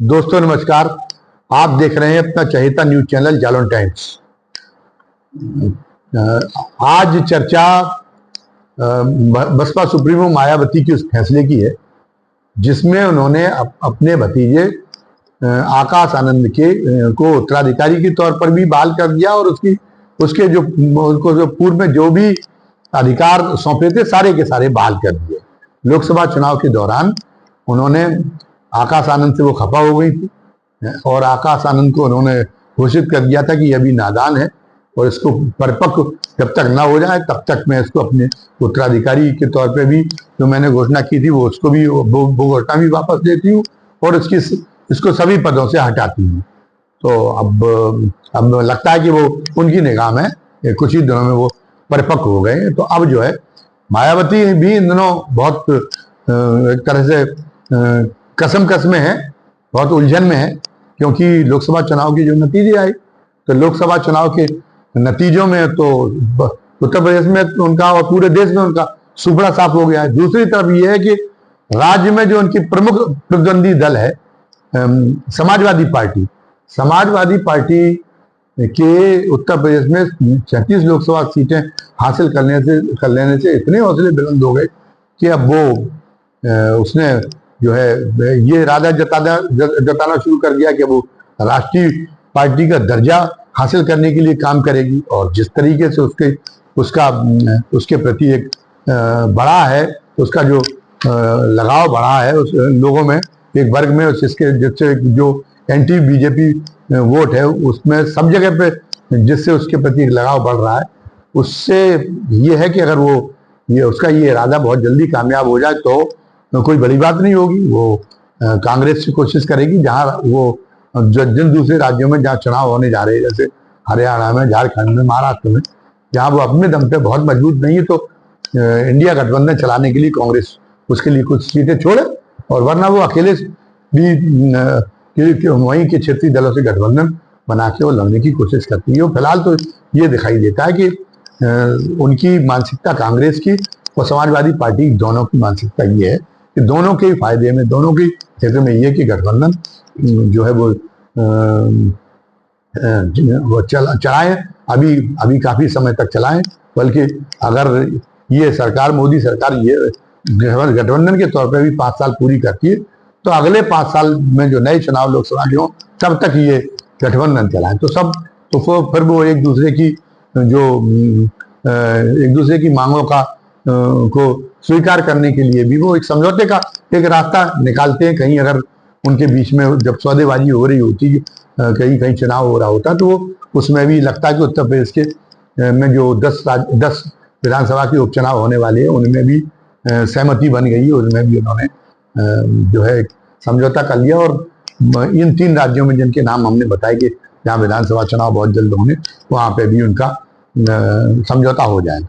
दोस्तों नमस्कार। आप देख रहे हैं अपना चहेता न्यूज चैनल जालौन टाइम्स। आज चर्चा बसपा सुप्रीमो मायावती की उस फैसले की है जिसमें उन्होंने अपने भतीजे आकाश आनंद को उत्तराधिकारी के तौर पर भी बहाल कर दिया और उसके जो पूर्व में जो भी अधिकार सौंपे थे सारे के सारे बहाल कर दिए। लोकसभा चुनाव के दौरान उन्होंने आकाश आनंद से वो खफा हो गई थी और आकाश आनंद को उन्होंने घोषित कर दिया था कि ये अभी नादान है और इसको परिपक्व जब तक ना हो जाए तब तक मैं इसको अपने उत्तराधिकारी के तौर पे भी जो मैंने घोषणा की थी वो उसको भी वो घोषणा भी वापस देती हूँ और इसको सभी पदों से हटाती हूँ। तो अब लगता है कि वो उनकी निगाह में कुछ ही दिनों में वो परिपक्व हो गए। तो अब जो है मायावती भी इन दिनों बहुत एक तरह से कसम में है, बहुत उलझन में है, क्योंकि लोकसभा चुनाव के जो नतीजे आए तो लोकसभा चुनाव के नतीजों में तो उत्तर प्रदेश में तो उनका और पूरे देश में उनका सुपड़ा साफ हो गया है। दूसरी तरफ यह है कि राज्य में जो उनकी प्रमुख प्रतिद्वंदी दल है समाजवादी पार्टी के उत्तर प्रदेश में 36 लोकसभा सीटें हासिल कर लेने से इतने हौसले बुलंद हो गए कि अब वो उसने जो है ये इरादा जताना शुरू कर दिया कि वो राष्ट्रीय पार्टी का दर्जा हासिल करने के लिए काम करेगी। और जिस तरीके से उसके प्रति एक बड़ा है, उसका जो लगाव बढ़ा है उस लोगों में, एक वर्ग में, जिससे जो एंटी बीजेपी वोट है उसमें सब जगह पे जिससे उसके प्रति लगाव बढ़ रहा है, उससे ये है कि अगर उसका ये इरादा बहुत जल्दी कामयाब हो जाए तो कोई बड़ी बात नहीं होगी। वो कांग्रेस की कोशिश करेगी जहां वो जिन दूसरे राज्यों में जहां चुनाव होने जा रहे हैं, जैसे हरियाणा में, झारखंड में, महाराष्ट्र में, जहां वो अपने दम पे बहुत मजबूत नहीं है, तो इंडिया गठबंधन चलाने के लिए कांग्रेस उसके लिए कुछ सीटें छोड़े और वरना वो अकेले भी वहीं के क्षेत्रीय दलों से गठबंधन बना के वो लड़ने की कोशिश करती है। फिलहाल तो ये दिखाई देता है कि उनकी मानसिकता कांग्रेस की और समाजवादी पार्टी दोनों की मानसिकता ये है कि दोनों के फायदे में, दोनों के हित में ये कि गठबंधन जो है वो चलाएं, अभी काफी समय तक चलाएं। बल्कि अगर ये सरकार, मोदी सरकार, ये गठबंधन के तौर पे भी 5 साल पूरी करती है तो अगले 5 साल में जो नए चुनाव लोकसभा के हों तब तक ये गठबंधन चलाएं तो फिर वो एक दूसरे की मांगों को स्वीकार करने के लिए भी वो एक समझौते का एक रास्ता निकालते हैं। कहीं अगर उनके बीच में जब सौदेबाजी हो रही होती, कहीं चुनाव हो रहा होता, तो वो उसमें भी लगता है कि उत्तर प्रदेश के में जो 10 विधानसभा के उपचुनाव होने वाले हैं उनमें भी सहमति बन गई है, उनमें भी उन्होंने जो है समझौता कर लिया। और इन 3 राज्यों में जिनके नाम हमने बताए कि जहाँ विधानसभा चुनाव बहुत जल्द होंगे वहां पे भी उनका समझौता हो जाए।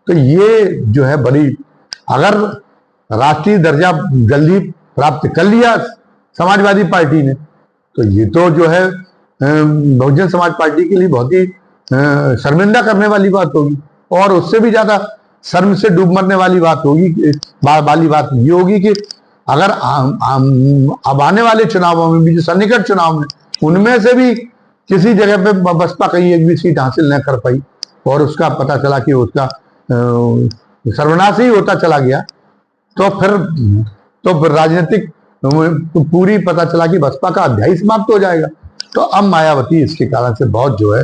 तो ये जो है अगर राष्ट्रीय दर्जा जल्दी प्राप्त कर लिया समाजवादी पार्टी ने तो ये तो जो है बहुजन समाज पार्टी के लिए बहुत ही शर्मिंदा करने वाली बात होगी और उससे भी ज्यादा शर्म से डूब मरने वाली बात ये होगी कि अगर अब आने वाले चुनावों में भी, जो सन्निकट चुनाव में, उनमें से भी किसी जगह पे बसपा कहीं एक भी सीट हासिल न कर पाई और उसका पता चला कि उसका सर्वनाश ही होता चला गया तो फिर राजनीतिक पूरी पता चला कि बसपा का अध्याय समाप्त हो जाएगा। तो अब मायावती इसके कारण से बहुत जो है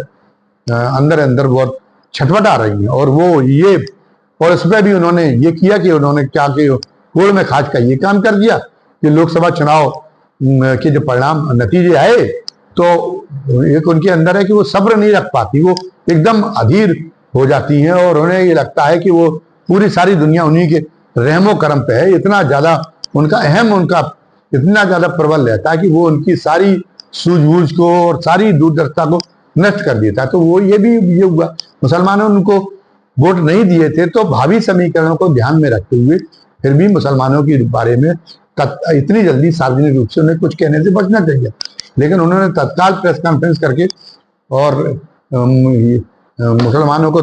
अंदर बहुत छटपटा रही है और और इसमें भी उन्होंने ये किया कि उन्होंने क्या कि गोड़ में खाज का ये काम कर दिया कि लोकसभा चुनाव के जो परिणाम नतीजे आए तो एक उनके अंदर है कि वो सब्र नहीं रख पाती, वो एकदम अधीर हो जाती हैं और उन्हें ये लगता है कि वो पूरी सारी दुनिया उन्हीं के रहमो करम पे है। इतना ज्यादा उनका इतना ज्यादा प्रबल रहता है कि वो उनकी सारी सूझबूझ को और सारी दूरदर्शिता को नष्ट कर देता है। तो वो ये हुआ, मुसलमानों ने उनको वोट नहीं दिए थे तो भावी समीकरणों को ध्यान में रखते हुए फिर भी मुसलमानों के बारे में इतनी जल्दी सार्वजनिक रूप से उन्हें कुछ कहने से बचना चाहिए, लेकिन उन्होंने तत्काल प्रेस कॉन्फ्रेंस करके और मुसलमानों को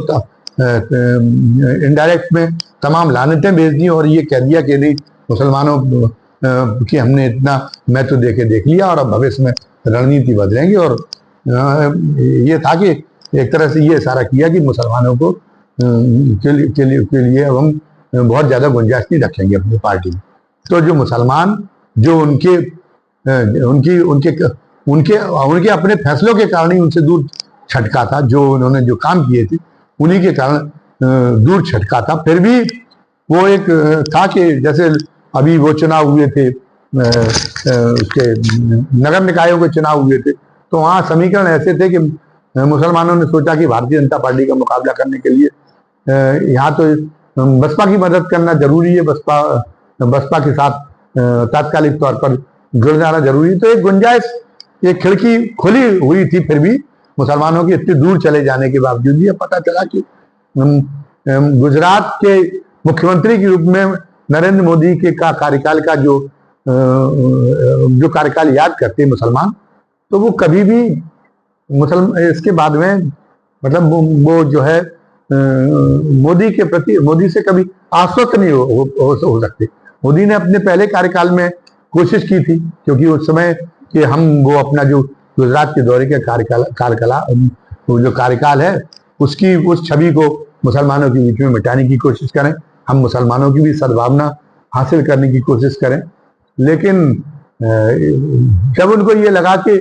इनडायरेक्ट में तमाम लानतें भेज दी और ये कह दिया कि नहीं, मुसलमानों कि हमने इतना मैं तो देख लिया और अब भविष्य में रणनीति बदलेंगे। और ये था कि एक तरह से ये इशारा किया कि मुसलमानों को के लिए अब हम बहुत ज्यादा गुंजाइश नहीं रखेंगे अपनी पार्टी में। तो जो मुसलमान जो उनके उनकी उनके उनके उनके अपने फैसलों के कारण ही उनसे दूर छटका था, जो उन्होंने जो काम किए थे उन्हीं के कारण दूर छटका था। फिर भी वो एक था कि जैसे अभी वो चुनाव हुए थे, उसके नगर निकायों के चुनाव हुए थे, तो वहाँ समीकरण ऐसे थे कि मुसलमानों ने सोचा कि भारतीय जनता पार्टी का मुकाबला करने के लिए यहाँ तो बसपा की मदद करना जरूरी है, बसपा के साथ तात्कालिक तौर पर जुड़ जाना जरूरी। तो एक गुंजाइश, एक खिड़की खुली हुई थी। फिर भी मुसलमानों के इतनी दूर चले जाने के बावजूद ये पता चला कि गुजरात के मुख्यमंत्री के रूप में नरेंद्र मोदी के कार्यकाल का जो कार्यकाल याद करते हैं मुसलमान, तो वो कभी भी इसके बाद में मतलब वो जो है मोदी के प्रति, मोदी से कभी आश्वस्त नहीं हो सकते। मोदी ने अपने पहले कार्यकाल में कोशिश की थी, क्योंकि उस समय कि हम वो अपना जो गुजरात के दौरे का कार्यकाल है उसकी उस छवि को मुसलमानों के बीच में मिटाने की कोशिश करें, हम मुसलमानों की भी सद्भावना हासिल करने की कोशिश करें। लेकिन जब उनको ये लगा कि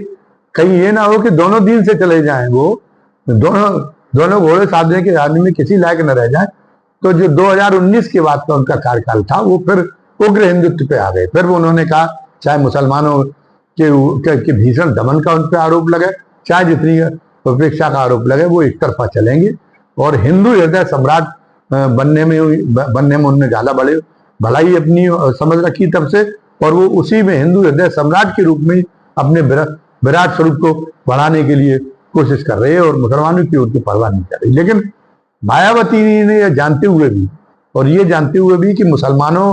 कहीं ये ना हो कि दोनों दिन से चले जाएं, वो दोनों घोड़े साधने के राजनीति में किसी लायक न रह जाए, तो जो 2019 के बाद का उनका कार्यकाल था वो फिर उग्र हिंदुत्व पे आ गए। फिर उन्होंने कहा चाहे मुसलमानों के भीषण दमन का उन पर आरोप लगे, चाहे जितनी उपेक्षा का आरोप लगे, वो एक तरफा चलेंगे और हिंदू हृदय सम्राट बनने में उन्होंने ज्यादा भलाई अपनी समझ रखी तब से, और वो उसी में हिंदू हृदय सम्राट के रूप में अपने विराट स्वरूप को बढ़ाने के लिए कोशिश कर रहे हैं और मुसलमानों की ओर की परवाह नहीं कर रही। लेकिन मायावती ने यह जानते हुए भी, और ये जानते हुए भी कि मुसलमानों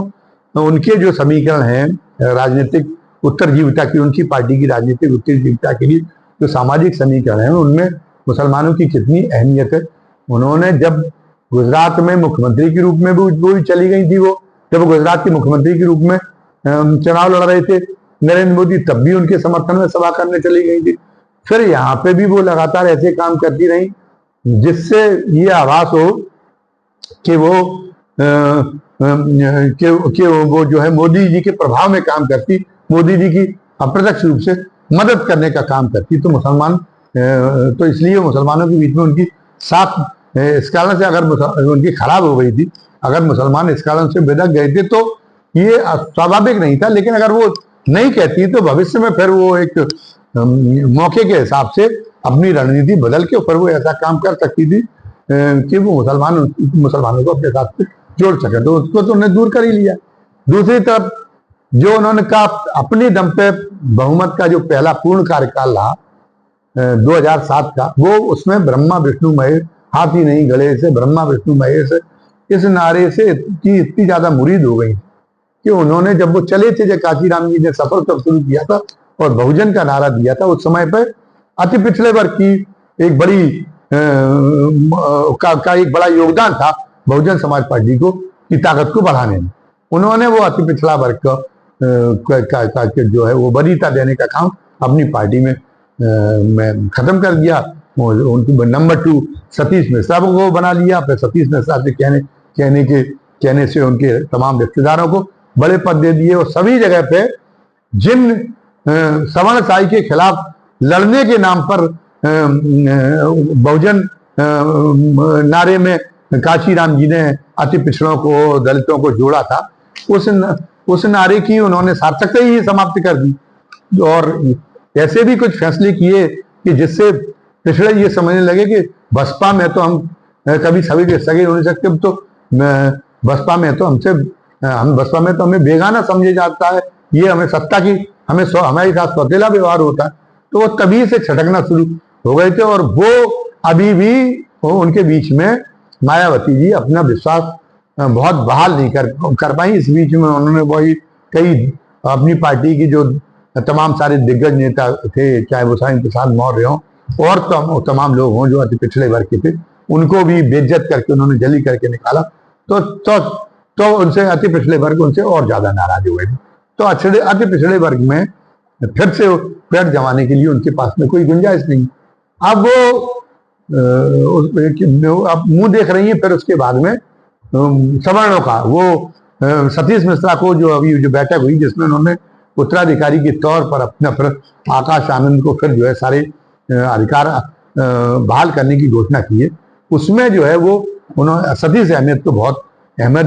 उनके जो समीकरण हैं राजनीतिक उत्तरजीविता की, उनकी पार्टी की राजनीतिक उत्तरजीविता के लिए जो सामाजिक समीकरण है उनमें मुसलमानों की कितनी अहमियत है, उन्होंने जब गुजरात में मुख्यमंत्री के रूप में भी चली गई थी, वो जब गुजरात के मुख्यमंत्री के रूप में चुनाव लड़ रहे थे नरेंद्र मोदी, तब भी उनके समर्थन में सभा करने चली गई थी। फिर यहाँ पे भी वो लगातार ऐसे काम करती रही जिससे ये आभास हो कि वो वो जो है मोदी जी के प्रभाव में काम करती, मोदी जी की अप्रत्यक्ष रूप से मदद करने का काम करती। तो मुसलमान तो इसलिए मुसलमानों के बीच में उनकी साथ इस कारण से अगर उनकी खराब हो गई थी, अगर मुसलमान इस कारण से बेदक गए थे तो ये स्वाभाविक नहीं था। लेकिन अगर वो नहीं कहती तो भविष्य में फिर वो एक मौके के हिसाब से अपनी रणनीति बदल के फिर वो ऐसा काम कर सकती थी कि वो मुसलमानों को अपने साथ जोड़ सके, तो उसको तो उन्होंने दूर कर ही लिया। दूसरी तरफ जो उन्होंने कहा अपनी दम पे बहुमत का जो पहला पूर्ण कार्यकाल रहा 2007 का, वो उसमें ब्रह्मा विष्णु महेश, हाथी नहीं गले से ब्रह्मा विष्णु महेश, इस नारे से इतनी ज्यादा मुरीद हो गई कि उन्होंने जब वो चले थे, जब काशीराम जी ने सफर तब शुरू किया था और बहुजन का नारा दिया था, उस समय पर अति पिछड़े वर्ग की एक बड़ी एक बड़ा योगदान था बहुजन समाज पार्टी को की ताकत को बढ़ाने में। उन्होंने वो अति पिछड़ा वर्ग का जो है वो वरीयता देने का काम अपनी पार्टी में खत्म कर दिया। उनकी नंबर 2 सतीश मिश्रा को बना लिया। फिर सतीश मिश्रा से कहने से उनके तमाम रिश्तेदारों को बड़े पद दे दिए और सभी जगह पे जिन सवर्णशाही के खिलाफ लड़ने के नाम पर बहुजन नारे में काशीराम जी ने अति पिछड़ों को, दलितों को जोड़ा था, उस नारे की उन्होंने सार्थकता ही समाप्त कर दी। और ऐसे भी कुछ फैसले किए कि जिससे पिछड़े ये समझने लगे कि बसपा में तो हम कभी सभी के सगे हो नहीं सकते, तो बसपा में तो बसपा में तो हमें बेगाना समझे जाता है, ये हमें सत्ता की हमारे साथ सौतेला व्यवहार होता है। तो वो तभी से छटकना शुरू हो गए थे और वो अभी भी उनके बीच में मायावती जी अपना विश्वास बहुत बहाल नहीं कर पाई। इस बीच में उन्होंने वही कई अपनी पार्टी की जो तमाम सारे दिग्गज नेता थे, चाहे वो साईं प्रसाद मौर्य हों और तमाम लोग हों जो अति पिछड़े वर्ग के थे, उनको भी बेइज्जत करके उन्होंने जली करके निकाला। तो उनसे अति पिछड़े वर्ग उनसे और ज्यादा नाराज हुए थे। तो अति पिछड़े वर्ग में फिर से पेट जमाने के लिए उनके पास में कोई गुंजाइश नहीं। अब वो अब मुंह देख रही है। फिर उसके बाद में सवर्णों का वो सतीश मिश्रा को जो बैठक हुई जिसमें उन्होंने उत्तराधिकारी के तौर पर अपना फिर आकाश आनंद को फिर जो है सारे अधिकार बहाल करने की घोषणा की है, उसमें जो है वो उन्होंने सतीश अहमद को बहुत अहमियत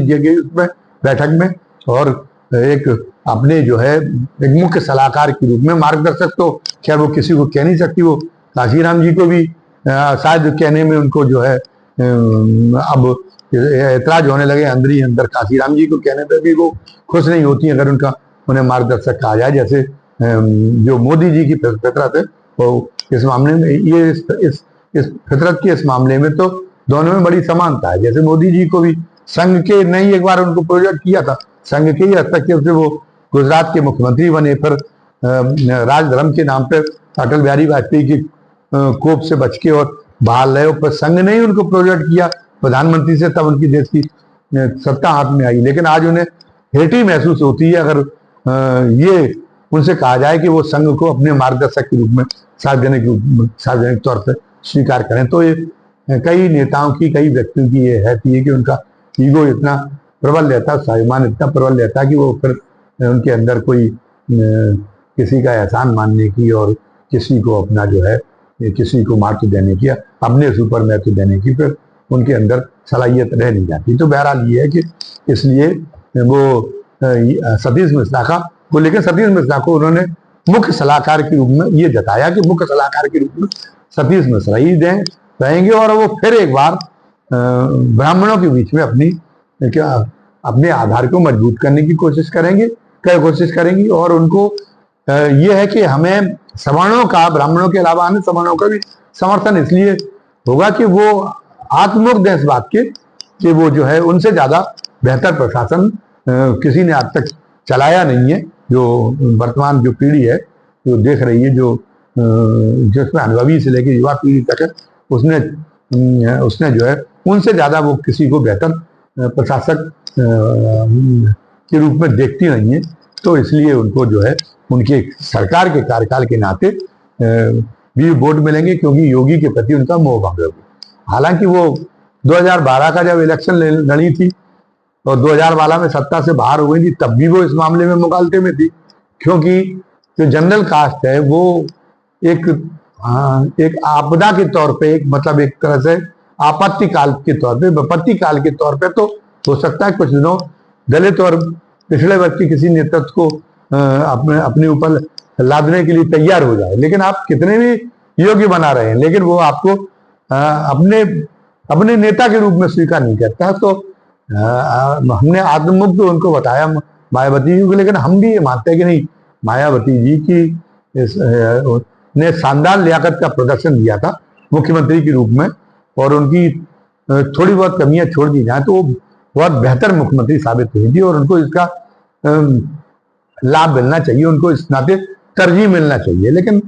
दी गई उसमें बैठक में। और एक अपने जो है एक मुख्य सलाहकार के रूप में, मार्गदर्शक तो खैर वो किसी को कह नहीं सकती, वो काशीराम जी को भी शायद कहने में उनको जो है अब ऐतराज होने लगे अंदर काशीराम जी को कहने पर भी वो खुश नहीं होती अगर उन्हें मार्गदर्शक कहा जाए। जैसे जो मोदी जी की फितरत है वो इस मामले में इस फितरत के इस मामले में तो दोनों में बड़ी समानता है। जैसे मोदी जी को भी संघ के नहीं एक बार उनको प्रोजेक्ट किया था, संघ के ही हस्तक्षेप से वो गुजरात के मुख्यमंत्री बने, फिर राजधर्म के नाम पर अटल बिहारी वाजपेयी की कोप से बच के और बहाल रहे, पर संघ ने ही उनको प्रोजेक्ट किया प्रधानमंत्री से, तब उनकी देश की सत्ता हाथ में आई। लेकिन आज उन्हें हेठी महसूस होती है अगर ये उनसे कहा जाए कि वो संघ को अपने मार्गदर्शक के रूप में सार्वजनिक तौर पर स्वीकार करें। तो ये कई नेताओं की, कई व्यक्तियों की ये हैती है कि उनका ईगो इतना प्रबल रहता है, स्वाभिमान इतना प्रबल रहता है कि वो फिर उनके अंदर कोई किसी का एहसान मानने की और किसी को अपना जो है किसी को महत्व देने की, अपने ऊपर महत्व देने की फिर उनके अंदर सलाहियत रह नहीं जाती। तो बहरहाल ये है कि इसलिए वो सतीश मिश्रा का वो, लेकिन सतीश मिश्रा को उन्होंने मुख्य सलाहकार के रूप में ये जताया कि मुख्य सलाहकार के रूप में सतीश मिश्रा ही रहेंगे और वो फिर एक बार ब्राह्मणों के बीच में अपने आधार को मजबूत करने की कोशिश करेंगी और उनको ये है कि हमें सवर्णों का, ब्राह्मणों के अलावा अन्य सवर्णों का भी समर्थन इसलिए होगा कि वो आत्ममुख देशवाद के वो जो है उनसे ज्यादा बेहतर प्रशासन किसी ने आज तक चलाया नहीं है। जो वर्तमान जो पीढ़ी है जो देख रही है, जिसमें अनुभवी से लेकर युवा पीढ़ी तक है, उसने जो है उनसे ज्यादा वो किसी को बेहतर प्रशासक के रूप में देखती नहीं है। तो इसलिए उनको जो है उनके सरकार के कार्यकाल के नाते भी वोट मिलेंगे, क्योंकि योगी के प्रति उनका मोह भंग होगा। हालांकि वो 2012 का जब इलेक्शन लड़ी थी और 2012 में सत्ता से बाहर हो गई थी, तब भी वो इस मामले में मुगालते में थी, क्योंकि जो जनरल कास्ट है वो एक आपदा के तौर पे, मतलब एक तरह से आपत्ति काल के तौर पे, विपत्ति काल के तौर पे तो हो सकता है कुछ दिनों दलित और पिछड़े वर्ग के किसी नेतृत्व को अपने ऊपर लादने के लिए तैयार हो जाए, लेकिन आप कितने भी योग्य बना रहे हैं लेकिन वो आपको अपने नेता के रूप में स्वीकार नहीं करता। तो हमने आत्ममुक्त उनको बताया मायावती जी को, लेकिन हम भी ये मानते हैं कि नहीं, मायावती जी की ने शानदार लियाकत का प्रदर्शन दिया था मुख्यमंत्री के रूप में, और उनकी थोड़ी बहुत कमियां छोड़ दी जाए तो वो बहुत बेहतर मुख्यमंत्री साबित हुई थी और उनको इसका लाभ मिलना चाहिए, उनको इस नाते तरजीह मिलना चाहिए। लेकिन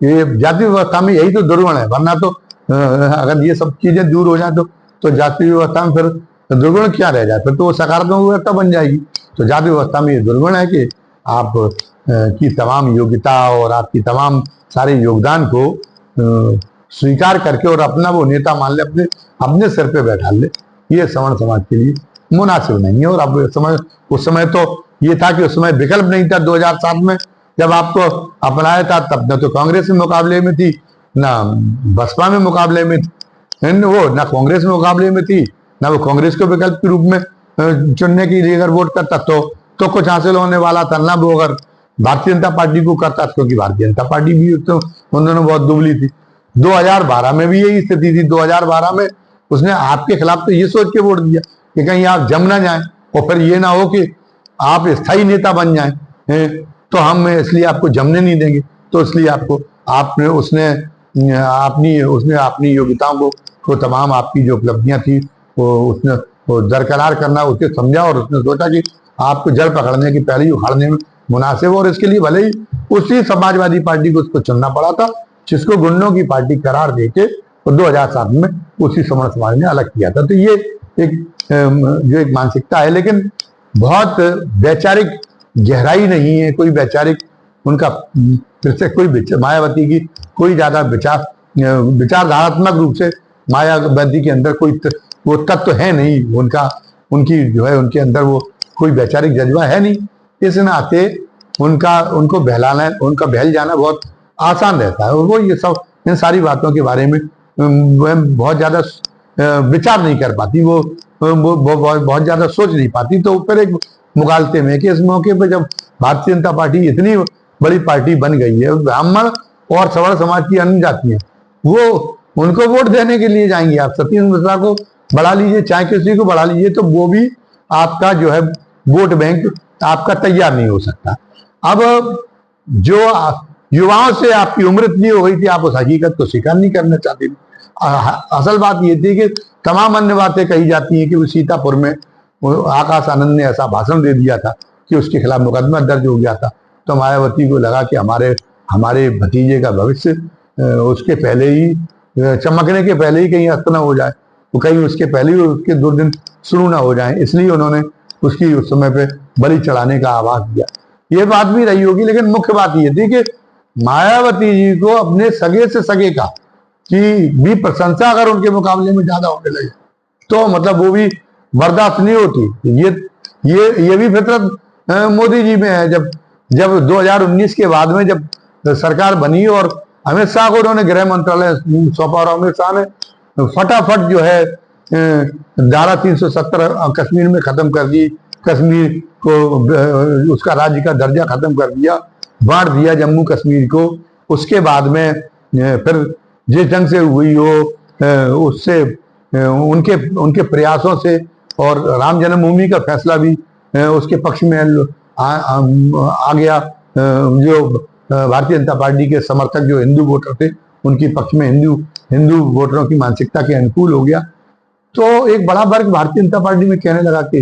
ये जाति व्यवस्था में यही तो दुर्गुण है, वरना तो अगर ये सब चीजें दूर हो जाए तो जाति व्यवस्था में फिर दुर्गुण क्या रह जाए, फिर तो वो सकारात्मक व्यवस्था बन जाएगी। तो जाति व्यवस्था में ये दुर्गुण है कि आप की तमाम योग्यता और आपकी तमाम सारे योगदान को स्वीकार करके और अपना वो नेता मान ले, अपने सिर पे बैठा ले, ये सवर्ण समाज के लिए मुनासिब नहीं है। और अब उस समय तो ये था कि उस समय विकल्प नहीं था। 2007 में जब आपको अपनाया था तब न तो कांग्रेस में मुकाबले में थी, ना बसपा में मुकाबले में वो, ना कांग्रेस में मुकाबले में थी, ना वो कांग्रेस को विकल्प के रूप में चुनने के लिए अगर वोट करता तो कुछ हासिल होने वाला था, ना वो अगर भारतीय जनता पार्टी को करता, क्योंकि भारतीय जनता पार्टी भी तो उन्होंने बहुत दुबली थी। 2012 में भी यही स्थिति थी। 2012 में उसने आपके खिलाफ तो ये सोच के वोट दिया कि कहीं आप जम ना जाए और फिर ये ना हो कि आप स्थायी नेता बन जाए, तो हम इसलिए आपको जमने नहीं देंगे। तो इसलिए उसने अपनी योग्यताओं को तमाम आपकी जो उपलब्धियां थी उसने दरकरार करना उसे समझा और उसने सोचा कि आपको जड़ पकड़ने की पहले ही उखाड़ने में मुनासिब, और इसके लिए भले ही उसी समाजवादी पार्टी को उसको चुनना पड़ा था जिसको गुंडों की पार्टी करार देके 2007 में उसी सवर्ण समाज ने अलग किया था। तो ये एक मानसिकता है। लेकिन बहुत वैचारिक गहराई नहीं है, कोई वैचारिक उनका फिर से कोई मायावती की कोई ज्यादा विचारधारात्मक रूप से मायावती के अंदर कोई वो तत्व है नहीं, उनका उनकी जो है उनके अंदर वो कोई वैचारिक जज्बा है नहीं। इस नाते उनको बहलाना, उनका बहल जाना बहुत आसान रहता है। और वो ये सब इन सारी बातों के बारे में बहुत ज्यादा विचार नहीं कर पाती, वो बहुत ज्यादा सोच नहीं पाती। तो फिर एक मुगालते में कि इस मौके पर जब भारतीय जनता पार्टी इतनी बड़ी पार्टी बन गई है, ब्राह्मण और सवर्ण समाज की अन्य जातियां वो उनको वोट देने के लिए जाएंगे। आप सतीश मिश्रा को बढ़ा लीजिए, चाहे किसी को बढ़ा लीजिए, तो वो भी आपका जो है वोट बैंक आपका तैयार नहीं हो सकता। अब जो युवाओं से आपकी उम्र इतनी हो गई थी, आप उस हकीकत को स्वीकार नहीं करना चाहते। असल बात ये थी कि तमाम अन्य बातें कही जाती हैं कि वो सीतापुर में आकाश आनंद ने ऐसा भाषण दे दिया था कि उसके खिलाफ मुकदमा दर्ज हो गया था। तो मायावती को लगा कि हमारे भतीजे का भविष्य उसके पहले ही चमकने के पहले ही कहीं अस्त न हो जाए, तो कहीं उसके पहले ही उसके दुर्दिन शुरू ना हो जाए, इसलिए उन्होंने उसकी उस समय पे बलि चढ़ाने का आह्वान किया। ये बात भी रही होगी, लेकिन मुख्य बात ये थी कि मायावती जी को अपने सगे से सगे का की भी प्रशंसा अगर उनके मुकाबले में ज्यादा होने लगे तो मतलब वो भी बर्दाश्त नहीं होती। ये भी फितरत मोदी जी में है। जब 2019 के बाद में जब सरकार बनी और अमित शाह को उन्होंने गृह मंत्रालय सौंपा और अमित शाह ने फटाफट जो है धारा 370 कश्मीर में खत्म कर दी, कश्मीर को उसका राज्य का दर्जा खत्म कर दिया, बांट दिया जम्मू कश्मीर को। उसके बाद में फिर जिस ढंग से हुई हो उससे उनके प्रयासों से और राम जन्मभूमि का फैसला भी उसके पक्ष में आ गया। जो भारतीय जनता पार्टी के समर्थक जो हिंदू वोटर थे उनके पक्ष में हिंदू वोटरों की मानसिकता के अनुकूल हो गया। तो एक बड़ा वर्ग भारतीय जनता पार्टी में कहने लगा कि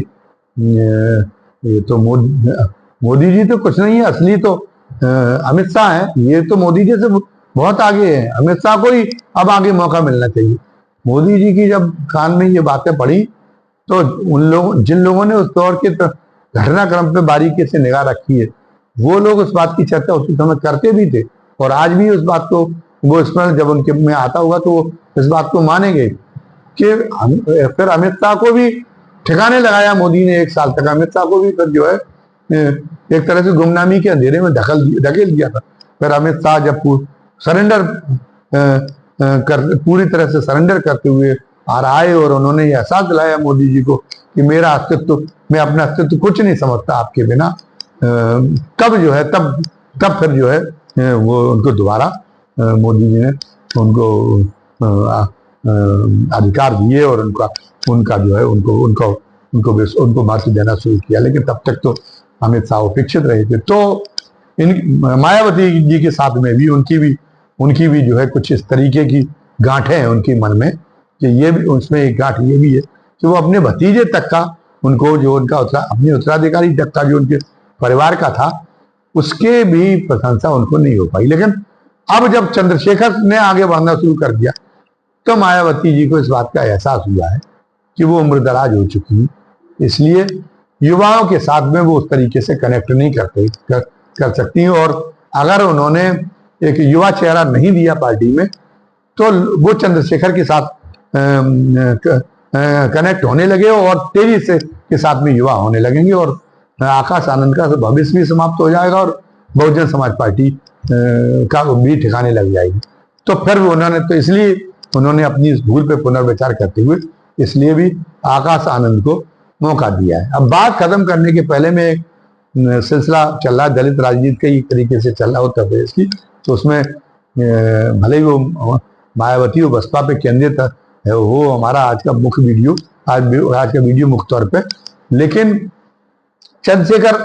ये तो मोदी जी तो कुछ नहीं है, असली तो अमित शाह है, ये तो मोदी जी से बहुत आगे है, अमित शाह को ही अब आगे मौका मिलना चाहिए। मोदी जी की जब कान में ये बातें पड़ी तो जिन लोगों ने उस दौर के घटनाक्रम पे बारीकी से निगाह रखी है, वो लोग उस बात की चर्चा उसी समय करते भी थे और आज भी उस बात को वो स्मरण जब उनके में आता होगा तो वो इस बात को मानेंगे कि फिर अमित शाह को भी ठिकाने लगाया मोदी ने 1 साल तक। अमित शाह को भी फिर जो है एक तरह से गुमनामी के अंधेरे में धकेल दिया था। फिर अमित शाह जब पूरी तरह से सरेंडर करते हुए आए और उन्होंने ये एहसास दिलाया मोदी जी को कि मैं अपना अस्तित्व कुछ नहीं समझता आपके बिना, तब जो है तब फिर जो है वो उनको दोबारा मोदी जी ने उनको अधिकार दिए और उनका जो है उनको मार्क्स देना शुरू किया। लेकिन तब तक तो अमित शाह अपेक्षित रहे थे। तो मायावती जी के साथ में भी उनकी भी जो है कुछ इस तरीके की गांठें हैं उनके मन में कि ये भी उसमें एक गांठ ये भी है कि वो अपने भतीजे तक का उनको जो उनका अपने उत्तराधिकारी तक का जो उनके परिवार का था उसके भी प्रशंसा उनको नहीं हो पाई। लेकिन अब जब चंद्रशेखर ने आगे बढ़ना शुरू कर दिया तो मायावती जी को इस बात का एहसास हुआ है कि वो उम्रदराज हो चुकी है, इसलिए युवाओं के साथ में वो उस तरीके से कनेक्ट नहीं कर सकती। और अगर उन्होंने एक युवा चेहरा नहीं दिया पार्टी में तो वो चंद्रशेखर के साथ कनेक्ट होने लगे और तेजी से के साथ में युवा होने लगेंगे और आकाश आनंद का भविष्य भी समाप्त हो जाएगा और बहुजन समाज पार्टी का भी ठिकाने लग जाएगी। तो फिर इसलिए उन्होंने अपनी इस भूल पे पुनर्विचार करते हुए इसलिए भी आकाश आनंद को मौका दिया है। अब बात खत्म करने के पहले में एक सिलसिला चल रहा है दलित राजनीति का एक तरीके से चल रहा उत्तर प्रदेश की, तो उसमें भले ही वो मायावती और बसपा पे केंद्रित है, वो हमारा आज का मुख्य वीडियो आज का वीडियो मुख्य तौर पे, लेकिन चंद्रशेखर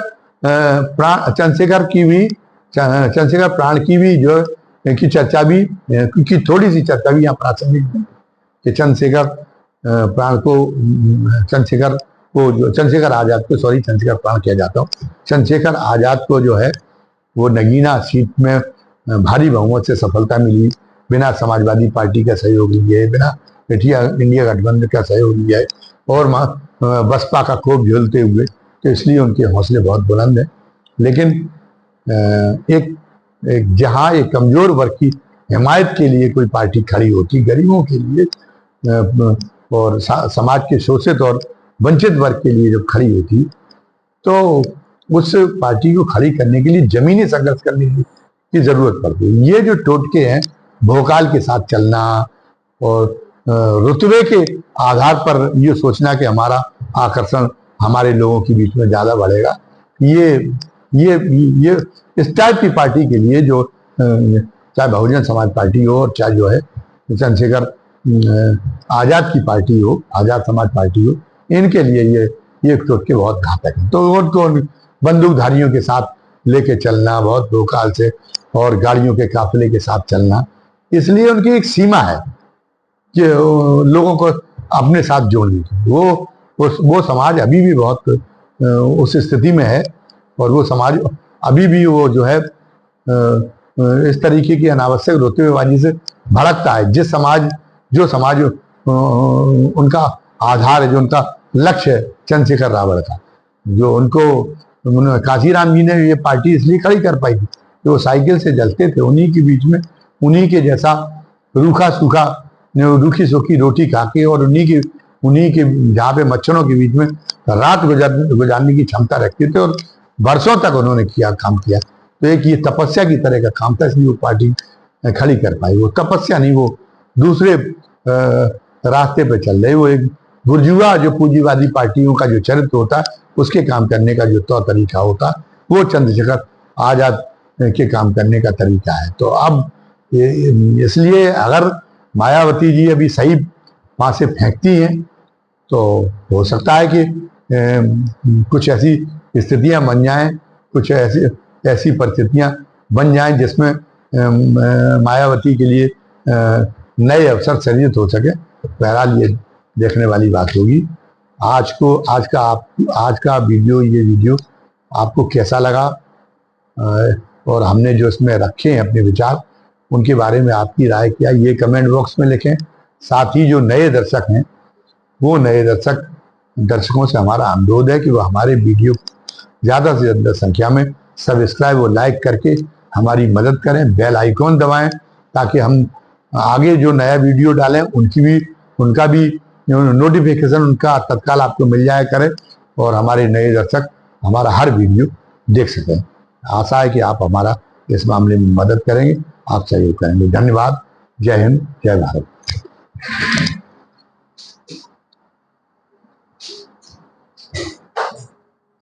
प्राण की भी जो की चर्चा भी क्योंकि थोड़ी सी चर्चा भी यहाँ प्रासंगिक है कि चंद्रशेखर आजाद को जो है वो नगीना सीट में भारी बहुमत से सफलता मिली, बिना समाजवादी पार्टी का सहयोग लिए, बिना इंडिया गठबंधन का सहयोग लिया है और बसपा का खूब झेलते हुए तो इसलिए उनके हौसले बहुत बुलंद हैं। लेकिन एक जहां एक कमजोर वर्ग की हिमायत के लिए कोई पार्टी खड़ी होती, गरीबों के लिए और समाज के शोषित और वंचित वर्ग के लिए जब खड़ी होती, तो उस पार्टी को खड़ी करने के लिए जमीनी संघर्ष करने की जरूरत पड़ती है। ये जो टोटके हैं, भोकाल के साथ चलना और रुतबे के आधार पर ये सोचना कि हमारा आकर्षण हमारे लोगों के बीच में ज्यादा बढ़ेगा, ये इस टाइप की पार्टी के लिए, जो चाहे बहुजन समाज पार्टी हो और चाहे जो है चंद्रशेखर आजाद की पार्टी हो, आजाद समाज पार्टी हो, इनके लिए ये टोटके बहुत घातक है। तो उनको बंदूकधारियों के साथ लेके चलना, बहुत भोकाल से और गाड़ियों के काफिले के साथ चलना, इसलिए उनकी एक सीमा है कि लोगों को अपने साथ जोड़ने की। वो समाज अभी भी बहुत उस स्थिति में है, और वो समाज अभी भी वो जो है इस तरीके की अनावश्यक रुतबेबाजी से भड़कता है। जो समाज उनका आधार है, जो उनका लक्ष्य है चंद्रशेखर रावण का, जो उनको काशीराम जी ने ये पार्टी इसलिए खड़ी कर पाई थी कि वो साइकिल से जलते थे, उन्हीं के बीच में उन्हीं के जैसा रूखी सूखी रोटी खा के और उन्हीं के जहाँ पे मच्छरों के बीच में रात गुजारने की क्षमता रखते थे, और बरसों तक उन्होंने काम किया। तो एक ये तपस्या की तरह का काम था, इसलिए वो पार्टी खड़ी कर पाई। वो तपस्या नहीं, वो दूसरे रास्ते पे चल रहे। वो एक बुर्जुआ जो पूंजीवादी पार्टियों का जो चरित्र होता है, उसके काम करने का जो तौर तरीका होता है, वो चंद्रशेखर आजाद के काम करने का तरीका है। तो अब इसलिए अगर मायावती जी अभी सही वहां से फेंकती हैं, तो हो सकता है कि कुछ ऐसी स्थितियां बन जाएं, कुछ ऐसी परिस्थितियां बन जाएं जिसमें मायावती के लिए नए अवसर सृजित हो सके। बहरहाल ये देखने वाली बात होगी। आज का ये वीडियो आपको कैसा लगा, और हमने जो इसमें रखे हैं अपने विचार, उनके बारे में आपकी राय क्या, ये कमेंट बॉक्स में लिखें। साथ ही जो नए दर्शक हैं, वो नए दर्शकों से हमारा अनुरोध है कि वो हमारे वीडियो ज़्यादा से ज़्यादा संख्या में सब्सक्राइब और लाइक करके हमारी मदद करें, बेल आइकॉन दबाएं, ताकि हम आगे जो नया वीडियो डालें उनका भी नोटिफिकेशन उनका तत्काल आपको मिल जाया करे, और हमारे नए दर्शक हमारा हर वीडियो देख सकें। आशा है कि आप हमारा इस मामले में मदद करेंगे, आप सहयोग करेंगे। धन्यवाद। जय हिंद, जय भारत।